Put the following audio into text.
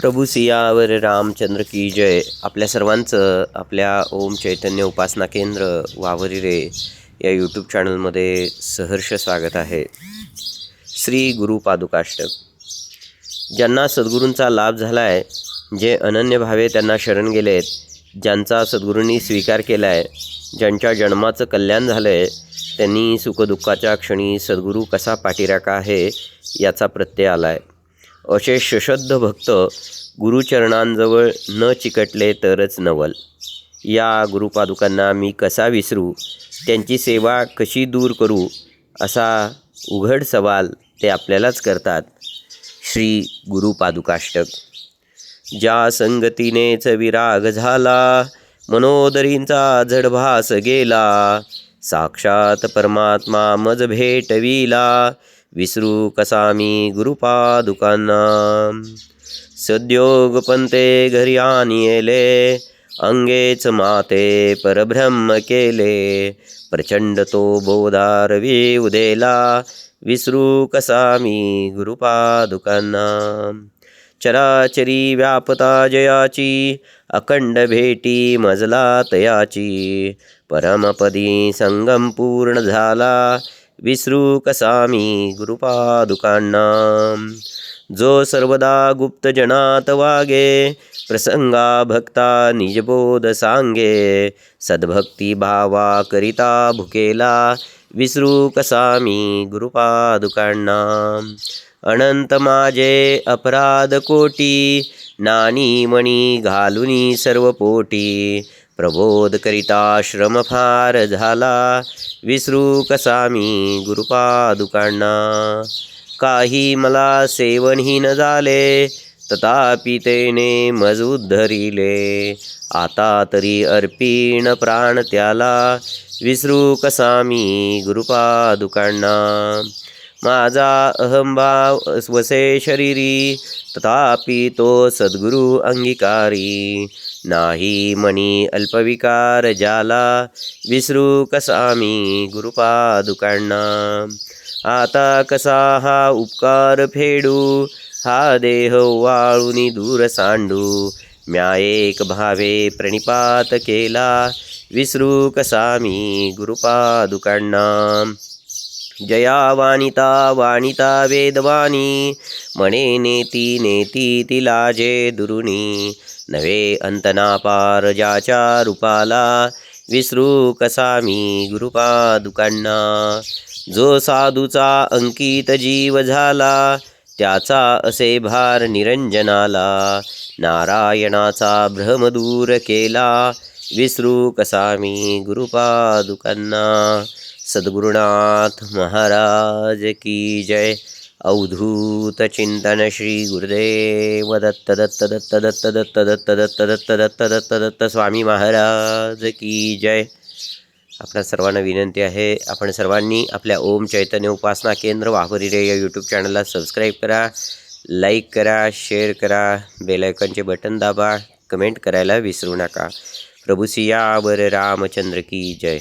प्रभू सियावर रामचंद्र की जय. आपल्या सर्वांचं आपल्या ओम चैतन्य उपासना केंद्र वावरी रे या यूट्यूब चॅनलमध्ये सहर्ष स्वागत आहे. श्री गुरु पादुकाष्टक. ज्यांना सद्गुरूंचा लाभ झाला आहे, जे अनन्य भावे त्यांना शरण गेलेत, ज्यांचा सद्गुरूंनी स्वीकार केला आहे, ज्यांच्या जन्माचं कल्याण झालं आहे, त्यांनी सुखदुःखाच्या क्षणी सद्गुरू कसा पाठीराखा आहे याचा प्रत्यय आला आहे. असे सशुद्ध भक्त गुरुचरणांजवळ न चिकटले तरच नवल. या गुरुपादुकांना मी कसा विसरू, त्यांची सेवा कशी दूर करू, असा उघड सवाल ते आपल्यालाच करतात. श्री गुरुपादुकाष्टक. ज्या संगतीनेच विराग झाला, मनोदरींचा जडभास गेला, साक्षात परमात्मा मज भेटविला, विसरू कसा मी गुरुपादुकांना. सद्योग पंते घरी आणिले, अंगेच माते परब्रह्म केले, प्रचंड तो बोधारवी उदेला, विसरू कसा मी गुरुपादुकांना. चराचरी व्यापता जयाची, अखंड भेटी मजला तयाची, परमपदी संगम पूर्ण झाला, विसरू कसा मी गुरुपादुकांना. जो सर्वदा गुप्त जनात वागे, प्रसंगा भक्ता निजबोध सांगे, सद्भक्ती भावा करिता भुकेला, विसरू कसा मी गुरुपादुकांना. अनंत माझे अपराध कोटी, नानी मणी घालुनी सर्व पोटी, प्रबोध करिता श्रम फार झाला, विसरू कसा मी गुरुपादुकांना. काही मला सेवनही न झाले, तथापि तेने मज उद्धरिले, आता तरी अर्पीण प्राण त्याला, विसरू कसा मी गुरुपादुकांना. माझा अहंभाव वसे शरीरी, तथापि तो सद्गुरु अंगीकारी, नाही मनी अल्पविकार जाला, विसरू कसा मी गुरुपादुकांना. आता कसा हा उपकार फेडू, हा देह वाळूनी दूर सांडू, म्या एक भावे प्रणिपात केला, विसरू कसा मी गुरुपादुकांना. जया वाणिता वाणिता वेदवाणी, म्हणे नेती नेती तिला जे दुरुनी, नवे अंतना पार ज्याच्या रूपाला, विसरू कसा मी गुरुपादुकांना. जो साधूचा अंकित जीव झाला, त्याचा असे भार निरंजनाला, नारायणाचा भ्रम दूर केला, विसरू कसा मी गुरुपादुकांना. सद्गुरुनाथ महाराज की जय. अवधूत चिंतन श्री गुरुदेव दत्त दत्त दत्त दत्त दत्त दत्त दत्त दत्त दत्त दत्त दत्त स्वामी महाराज की जय. आपल्या सर्वांना विनंती आहे, आपण सर्वांनी आपल्या ओम चैतन्य उपासना केंद्र वावरी रे या यूट्यूब चॅनलला सबस्क्राईब करा, लाईक करा, शेअर करा, बेल आयकॉनचे बटन दाबा, कमेंट करायला विसरू नका. प्रभू सियावर रामचंद्र की जय.